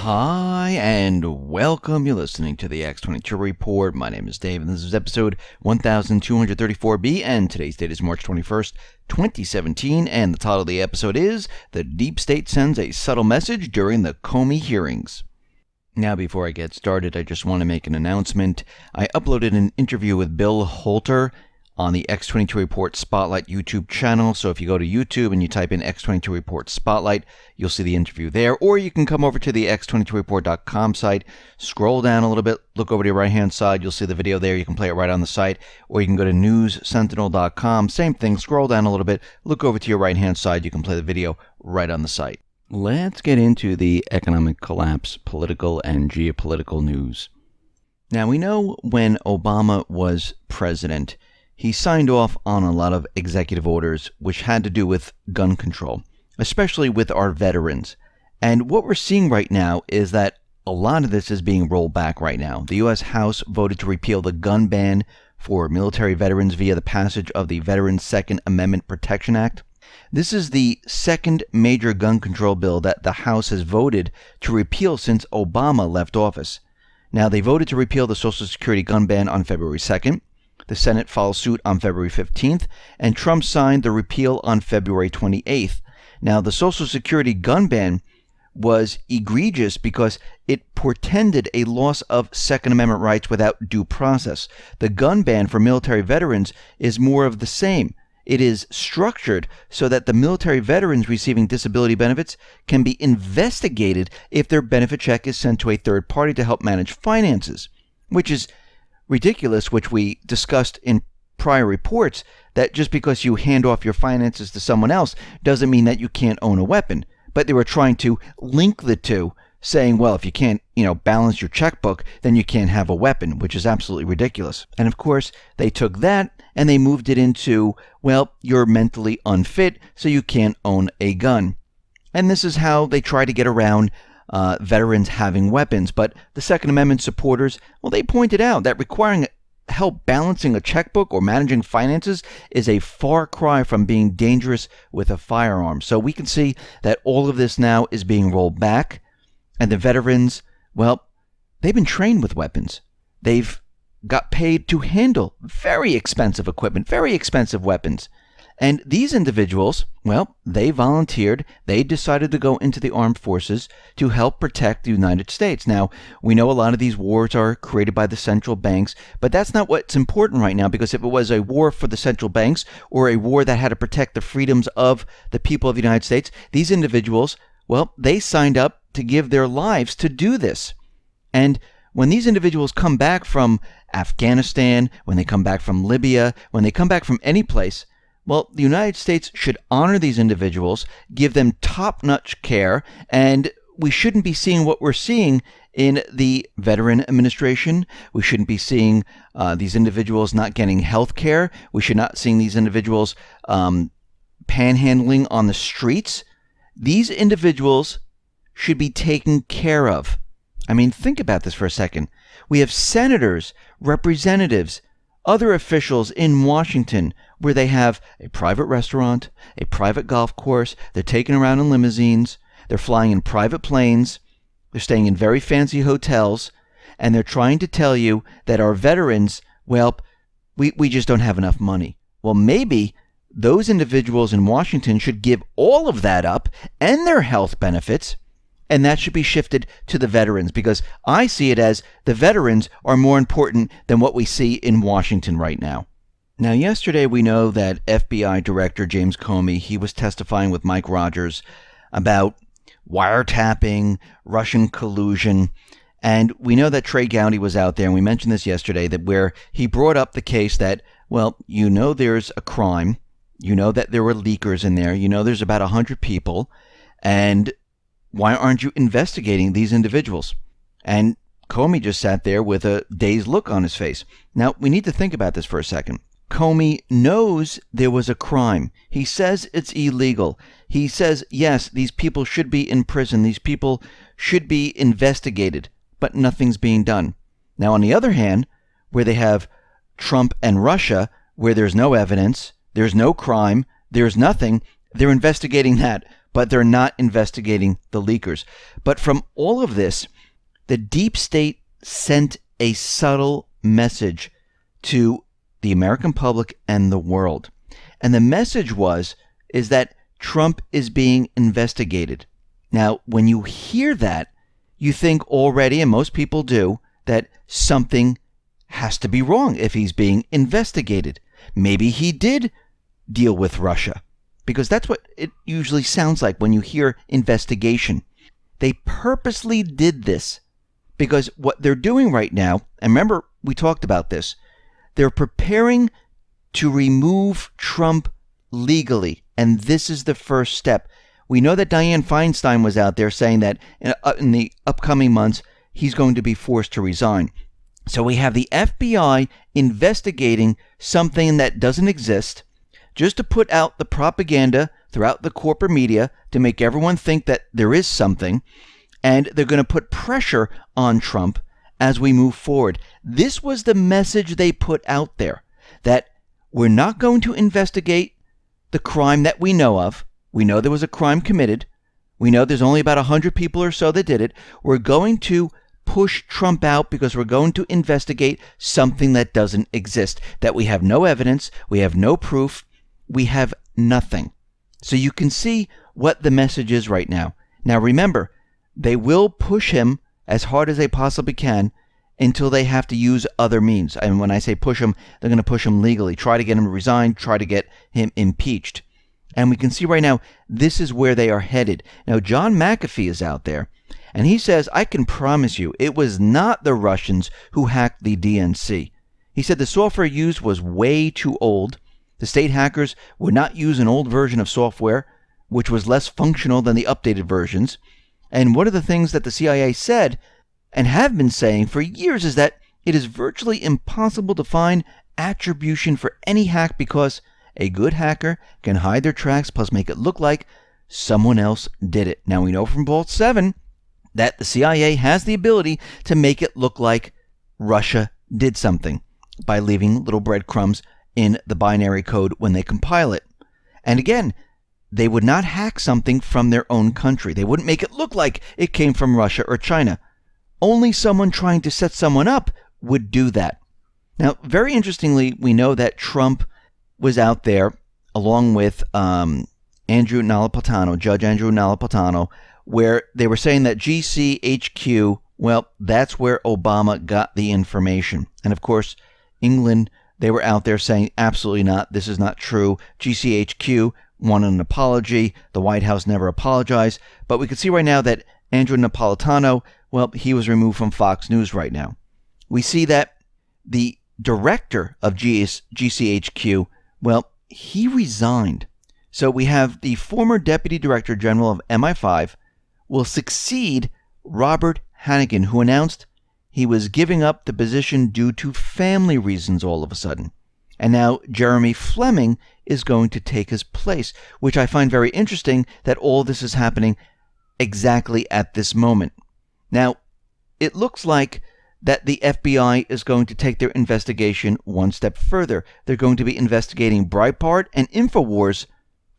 Hi, and welcome. You're listening to the X22 Report. My name is Dave, and this is episode 1234B, and today's date is March 21st, 2017, and the title of the episode is The Deep State Sends a Subtle Message During the Comey Hearings. Now, before I get started, I just want to make an announcement. I uploaded an interview with Bill Holter on the X22 Report Spotlight YouTube channel. So if you go to YouTube and you type in X22 Report Spotlight, you'll see the interview there. Or you can come over to the X22Report.com site, scroll down a little bit, look over to your right-hand side. You'll see the video there. You can play it right on the site. Or you can go to NewsSentinel.com. Same thing. Scroll down a little bit, look over to your right-hand side. You can play the video right on the site. Let's get into the economic collapse, political and geopolitical news. Now, we know when Obama was president, he signed off on a lot of executive orders which had to do with gun control, especially with our veterans. And what we're seeing right now is that a lot of this is being rolled back right now. The U.S. House voted to repeal the gun ban for military veterans via the passage of the Veterans Second Amendment Protection Act. This is the second major gun control bill that the House has voted to repeal since Obama left office. Now, they voted to repeal the Social Security gun ban on February 2nd. The Senate followed suit on February 15th, and Trump signed the repeal on February 28th. Now, the Social Security gun ban was egregious because it portended a loss of Second Amendment rights without due process. The gun ban for military veterans is more of the same. It is structured so that the military veterans receiving disability benefits can be investigated if their benefit check is sent to a third party to help manage finances, which is ridiculous, which we discussed in prior reports, that just because you hand off your finances to someone else doesn't mean that you can't own a weapon. But they were trying to link the two, saying, well, if you can't, balance your checkbook, then you can't have a weapon, which is absolutely ridiculous. And of course, they took that and they moved it into, well, you're mentally unfit, so you can't own a gun. And this is how they try to get around veterans having weapons. But the Second Amendment supporters, well, they pointed out that requiring help balancing a checkbook or managing finances is a far cry from being dangerous with a firearm. So we can see that all of this now is being rolled back. And the veterans, well, they've been trained with weapons. They've got paid to handle very expensive equipment, very expensive weapons. And these individuals, well, they volunteered. They decided to go into the armed forces to help protect the United States. Now, we know a lot of these wars are created by the central banks, but that's not what's important right now, because if it was a war for the central banks or a war that had to protect the freedoms of the people of the United States, these individuals, well, they signed up to give their lives to do this. And when these individuals come back from Afghanistan, when they come back from Libya, when they come back from any place, well, the United States should honor these individuals, give them top-notch care, and we shouldn't be seeing what we're seeing in the Veteran Administration. We shouldn't be seeing these individuals not getting health care. We should not seeing these individuals panhandling on the streets. These individuals should be taken care of. I mean, think about this for a second. We have senators, representatives, other officials in Washington where they have a private restaurant, a private golf course, they're taken around in limousines, they're flying in private planes, they're staying in very fancy hotels, and they're trying to tell you that our veterans, well, we just don't have enough money. Well, maybe those individuals in Washington should give all of that up and their health benefits, and that should be shifted to the veterans, because I see it as the veterans are more important than what we see in Washington right now. Now, yesterday we know that FBI Director James Comey, he was testifying with Mike Rogers about wiretapping, Russian collusion, and we know that Trey Gowdy was out there, and we mentioned this yesterday, that where he brought up the case that, well, there's a crime, that there were leakers in there, there's about 100 people, and why aren't you investigating these individuals? And Comey just sat there with a dazed look on his face. Now, we need to think about this for a second. Comey knows there was a crime. He says it's illegal. He says, yes, these people should be in prison. These people should be investigated, but nothing's being done. Now, on the other hand, where they have Trump and Russia, where there's no evidence, there's no crime, there's nothing, They're investigating that, but they're not investigating the leakers. But from all of this, the deep state sent a subtle message to the American public and the world. And the message is that Trump is being investigated. Now, when you hear that, you think already, and most people do, that something has to be wrong if he's being investigated. Maybe he did deal with Russia, because that's what it usually sounds like when you hear investigation. They purposely did this because what they're doing right now, and remember, we talked about this, they're preparing to remove Trump legally, and this is the first step. We know that Dianne Feinstein was out there saying that in the upcoming months, he's going to be forced to resign. So we have the FBI investigating something that doesn't exist, just to put out the propaganda throughout the corporate media to make everyone think that there is something, and they're going to put pressure on Trump as we move forward. This was the message they put out there, that we're not going to investigate the crime that we know of. We know there was a crime committed. We know there's only about 100 people or so that did it. We're going to push Trump out because we're going to investigate something that doesn't exist, that we have no evidence, we have no proof, we have nothing. So you can see what the message is right now. Now remember, they will push him as hard as they possibly can until they have to use other means. And when I say push him, they're going to push him legally, try to get him to resign, try to get him impeached. And we can see right now, this is where they are headed. Now, John McAfee is out there, and he says, I can promise you, it was not the Russians who hacked the DNC. He said the software used was way too old. The state hackers would not use an old version of software, which was less functional than the updated versions. And one of the things that the CIA said, and have been saying for years, is that it is virtually impossible to find attribution for any hack because a good hacker can hide their tracks plus make it look like someone else did it. Now we know from Vault 7 that the CIA has the ability to make it look like Russia did something by leaving little breadcrumbs in the binary code when they compile it. And again, they would not hack something from their own country. They wouldn't make it look like it came from Russia or China. Only someone trying to set someone up would do that. Now, very interestingly, we know that Trump was out there along with Judge Andrew Napolitano, where they were saying that GCHQ, well, that's where Obama got the information. And of course, England, they were out there saying, absolutely not, this is not true. GCHQ wanted an apology. The White House never apologized. But we can see right now that Andrew Napolitano, well, he was removed from Fox News right now. We see that the director of GCHQ, well, he resigned. So we have the former Deputy Director General of MI5 will succeed Robert Hannigan, who announced he was giving up the position due to family reasons all of a sudden. And now Jeremy Fleming is going to take his place, which I find very interesting that all this is happening exactly at this moment. Now, it looks like that the FBI is going to take their investigation one step further. They're going to be investigating Breitbart and InfoWars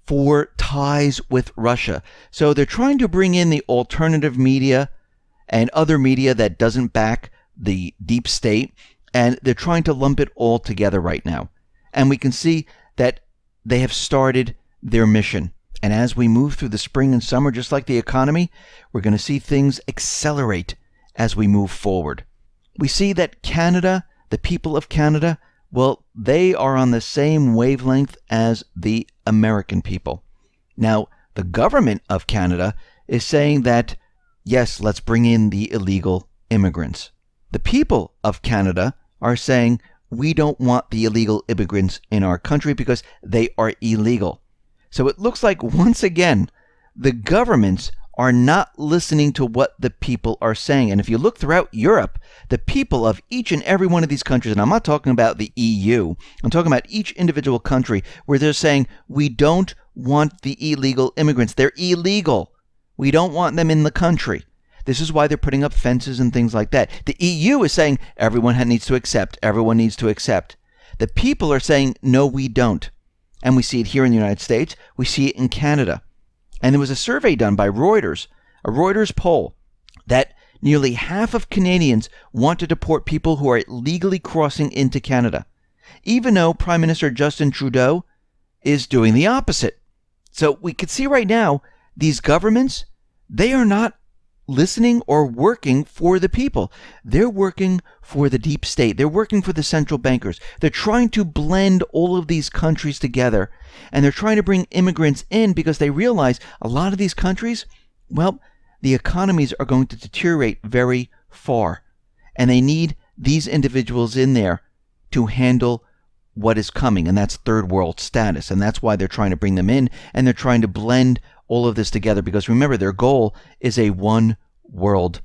for ties with Russia. So they're trying to bring in the alternative media and other media that doesn't back the deep state, and they're trying to lump it all together right now. And we can see that they have started their mission. And as we move through the spring and summer, just like the economy, we're going to see things accelerate as we move forward. We see that Canada, the people of Canada, well, they are on the same wavelength as the American people. Now, the government of Canada is saying that, yes, let's bring in the illegal immigrants. The people of Canada are saying, we don't want the illegal immigrants in our country because they are illegal. So it looks like, once again, the governments are not listening to what the people are saying. And if you look throughout Europe, the people of each and every one of these countries, and I'm not talking about the EU, I'm talking about each individual country, where they're saying, we don't want the illegal immigrants. They're illegal. We don't want them in the country. This is why they're putting up fences and things like that. The EU is saying everyone needs to accept. Everyone needs to accept. The people are saying, no, we don't. And we see it here in the United States. We see it in Canada. And there was a survey done by Reuters, a Reuters poll, that nearly half of Canadians want to deport people who are illegally crossing into Canada, even though Prime Minister Justin Trudeau is doing the opposite. So we could see right now, these governments, they are not listening or working for the people. They're working for the deep state. They're working for the central bankers. They're trying to blend all of these countries together, and they're trying to bring immigrants in because they realize a lot of these countries, well, the economies are going to deteriorate very far, and they need these individuals in there to handle what is coming, and that's third world status. And that's why they're trying to bring them in, and they're trying to blend all of this together, because remember, their goal is a one world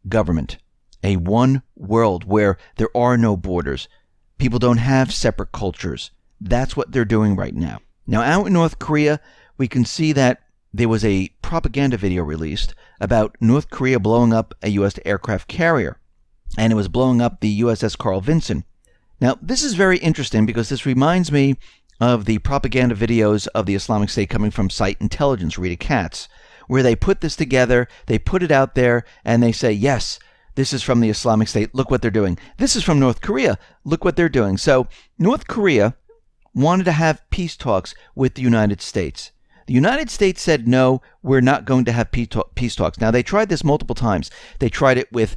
government, a one world where there are no borders. People don't have separate cultures. That's what they're doing right now. Now, out in North Korea, we can see that there was a propaganda video released about North Korea blowing up a U.S. aircraft carrier, and it was blowing up the USS Carl Vinson. Now, this is very interesting because this reminds me of the propaganda videos of the Islamic State coming from Site Intelligence, Rita Katz, where they put this together, they put it out there, and they say, yes, this is from the Islamic State, look what they're doing. This is from North Korea, look what they're doing. So North Korea wanted to have peace talks with the United States. The United States said, no, we're not going to have peace talks. Now, they tried this multiple times. They tried it with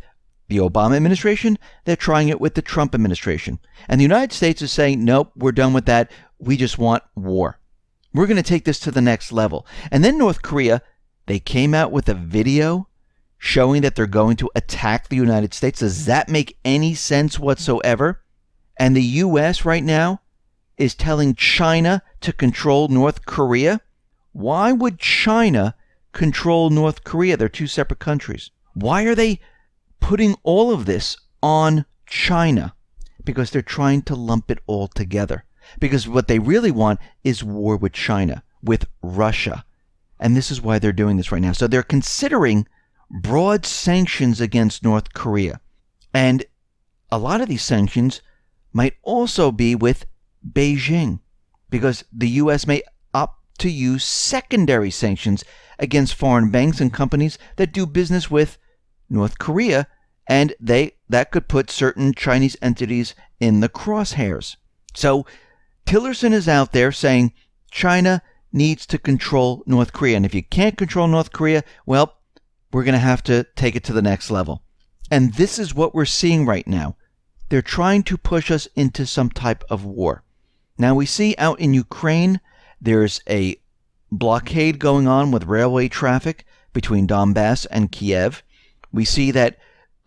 the Obama administration. They're trying it with the Trump administration. And the United States is saying, nope, we're done with that. We just want war. We're going to take this to the next level. And then North Korea, they came out with a video showing that they're going to attack the United States. Does that make any sense whatsoever? And the U.S. right now is telling China to control North Korea. Why would China control North Korea? They're two separate countries. Why are they putting all of this on China? Because they're trying to lump it all together. Because what they really want is war with China, with Russia. And this is why they're doing this right now. So they're considering broad sanctions against North Korea. And a lot of these sanctions might also be with Beijing, because the U.S. may opt to use secondary sanctions against foreign banks and companies that do business with North Korea, and that could put certain Chinese entities in the crosshairs. So Tillerson is out there saying China needs to control North Korea, and if you can't control North Korea, well, we're going to have to take it to the next level. And this is what we're seeing right now. They're trying to push us into some type of war. Now, we see out in Ukraine, there's a blockade going on with railway traffic between Donbass and Kiev. We see that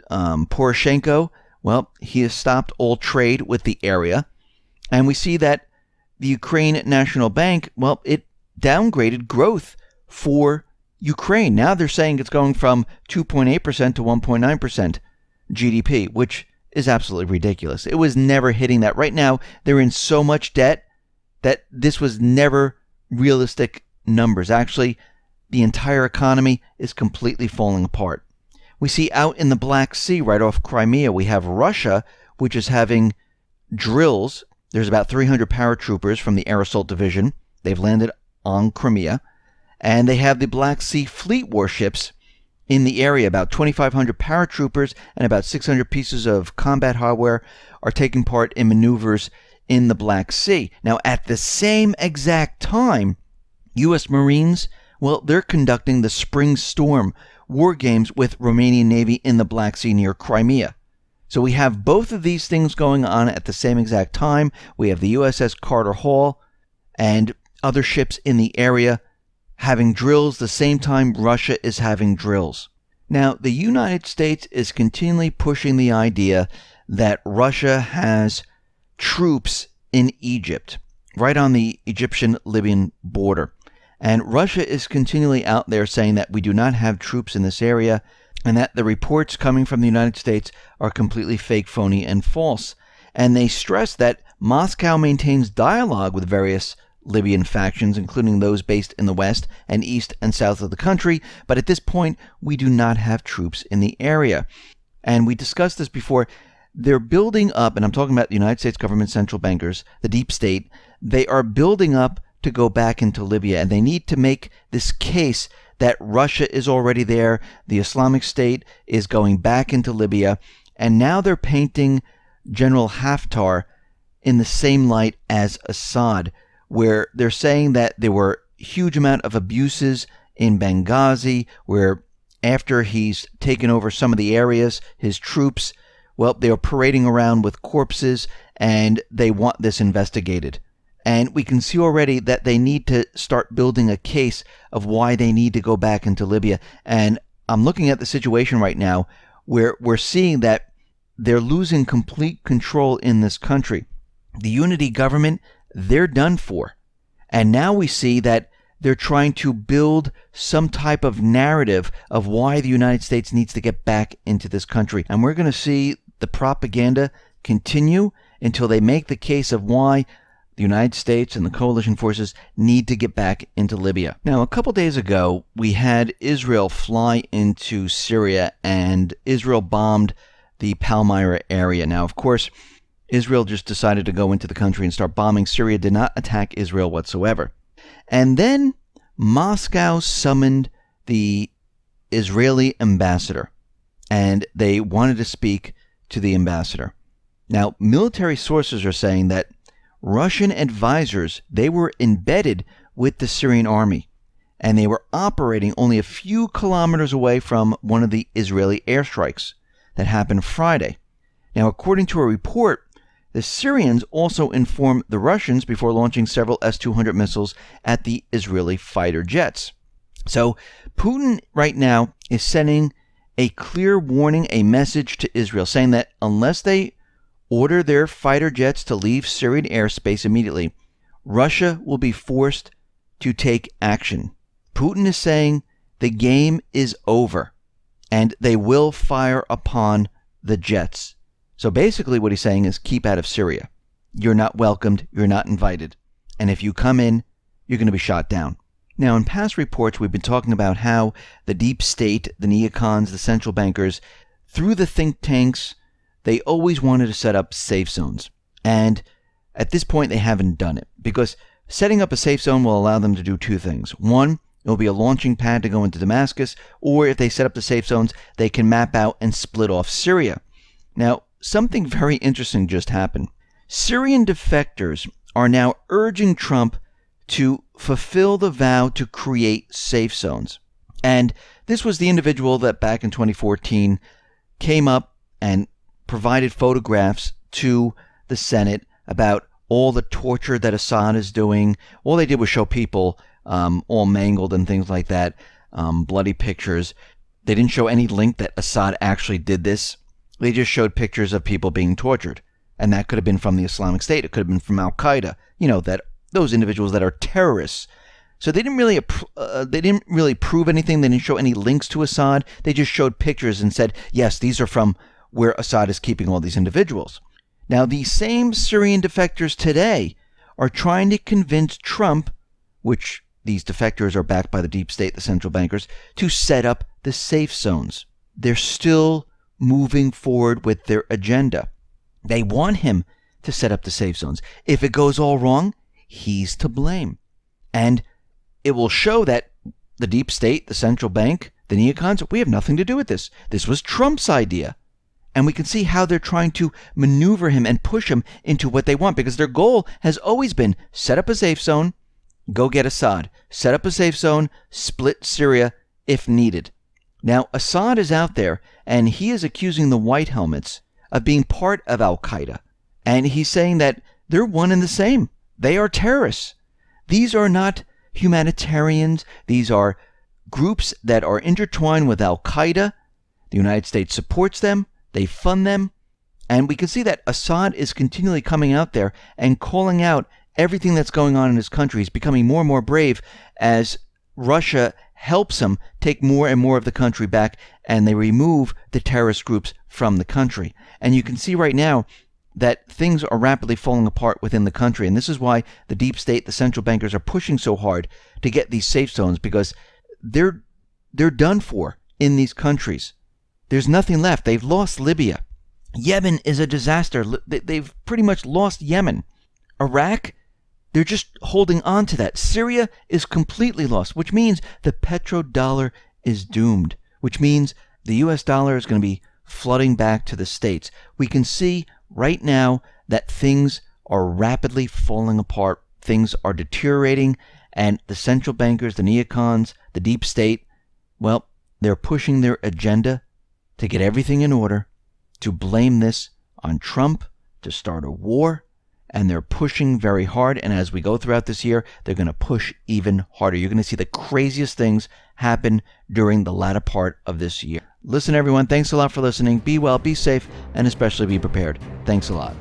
Poroshenko, well, he has stopped all trade with the area. And we see that the Ukraine National Bank, well, it downgraded growth for Ukraine. Now they're saying it's going from 2.8% to 1.9% GDP, which is absolutely ridiculous. It was never hitting that. Right now, they're in so much debt that this was never realistic numbers. Actually, the entire economy is completely falling apart. We see out in the Black Sea, right off Crimea, we have Russia, which is having drills. There's about 300 paratroopers from the Air Assault Division. They've landed on Crimea. And they have the Black Sea Fleet warships in the area. About 2,500 paratroopers and about 600 pieces of combat hardware are taking part in maneuvers in the Black Sea. Now, at the same exact time, U.S. Marines, well, they're conducting the Spring Storm war games with Romanian Navy in the Black Sea near Crimea. So we have both of these things going on at the same exact time. We have the USS Carter Hall and other ships in the area having drills the same time Russia is having drills. Now, the United States is continually pushing the idea that Russia has troops in Egypt, right on the Egyptian-Libyan border. And Russia is continually out there saying that we do not have troops in this area and that the reports coming from the United States are completely fake, phony, and false. And they stress that Moscow maintains dialogue with various Libyan factions, including those based in the west and east and south of the country, but at this point, we do not have troops in the area. And we discussed this before. they're building up, and I'm talking about the United States government central bankers, the deep state, they are building up to go back into Libya, and they need to make this case that Russia is already there, the Islamic State is going back into Libya, and now they're painting General Haftar in the same light as Assad, where they're saying that there were a huge amount of abuses in Benghazi, where after he's taken over some of the areas, his troops, well, they are parading around with corpses, and they want this investigated. And we can see already that they need to start building a case of why they need to go back into Libya. And I'm looking at the situation right now where we're seeing that they're losing complete control in this country. The unity government, they're done for. And now we see that they're trying to build some type of narrative of why the United States needs to get back into this country. And we're going to see the propaganda continue until they make the case of why the United States and the coalition forces need to get back into Libya. Now, a couple days ago, we had Israel fly into Syria, and Israel bombed the Palmyra area. Now, of course, Israel just decided to go into the country and start bombing. Syria did not attack Israel whatsoever. And then Moscow summoned the Israeli ambassador, and they wanted to speak to the ambassador. Now, military sources are saying that Russian advisors, they were embedded with the Syrian army, and they were operating only a few kilometers away from one of the Israeli airstrikes that happened Friday. Now, according to a report, the Syrians also informed the Russians before launching several S-200 missiles at the Israeli fighter jets. So Putin right now is sending a clear warning, a message to Israel, saying that unless they order their fighter jets to leave Syrian airspace immediately, Russia will be forced to take action. Putin is saying the game is over, and they will fire upon the jets. So basically what he's saying is keep out of Syria. You're not welcomed, you're not invited. And if you come in, you're going to be shot down. Now, in past reports, we've been talking about how the deep state, the neocons, the central bankers, through the think tanks, they always wanted to set up safe zones. And at this point, they haven't done it, because setting up a safe zone will allow them to do two things. One, it will be a launching pad to go into Damascus, or if they set up the safe zones, they can map out and split off Syria. Now, something very interesting just happened. Syrian defectors are now urging Trump to fulfill the vow to create safe zones. And this was the individual that back in 2014 came up and provided photographs to the Senate about all the torture that Assad is doing. All they did was show people all mangled and things like that, bloody pictures. They didn't show any link that Assad actually did this. They just showed pictures of people being tortured. And that could have been from the Islamic State. It could have been from al-Qaeda. You know, that those individuals that are terrorists. So they didn't really prove anything. They didn't show any links to Assad. They just showed pictures and said, yes, these are from where Assad is keeping all these individuals. Now, the same Syrian defectors today are trying to convince Trump, which these defectors are backed by the deep state, the central bankers, to set up the safe zones. They're still moving forward with their agenda. They want him to set up the safe zones. If it goes all wrong, he's to blame. And it will show that the deep state, the central bank, the neocons, we have nothing to do with this. This was Trump's idea. And we can see how they're trying to maneuver him and push him into what they want, because their goal has always been set up a safe zone, go get Assad. Set up a safe zone, split Syria if needed. Now, Assad is out there, and he is accusing the White Helmets of being part of al-Qaeda. And he's saying that they're one and the same. They are terrorists. These are not humanitarians. These are groups that are intertwined with al-Qaeda. The United States supports them. They fund them. And we can see that Assad is continually coming out there and calling out everything that's going on in his country. He's becoming more and more brave as Russia helps him take more and more of the country back, and they remove the terrorist groups from the country. And you can see right now that things are rapidly falling apart within the country. And this is why the deep state, the central bankers, are pushing so hard to get these safe zones, because they're done for in these countries. There's nothing left. They've lost Libya. Yemen is a disaster. They've pretty much lost Yemen. Iraq, they're just holding on to that. Syria is completely lost, which means the petrodollar is doomed, which means the US dollar is going to be flooding back to the States. We can see right now that things are rapidly falling apart. Things are deteriorating, and the central bankers, the neocons, the deep state, well, they're pushing their agenda to get everything in order, to blame this on Trump, to start a war, and they're pushing very hard. And as we go throughout this year, they're going to push even harder. You're going to see the craziest things happen during the latter part of this year. Listen, everyone, thanks a lot for listening. Be well, be safe, and especially be prepared. Thanks a lot.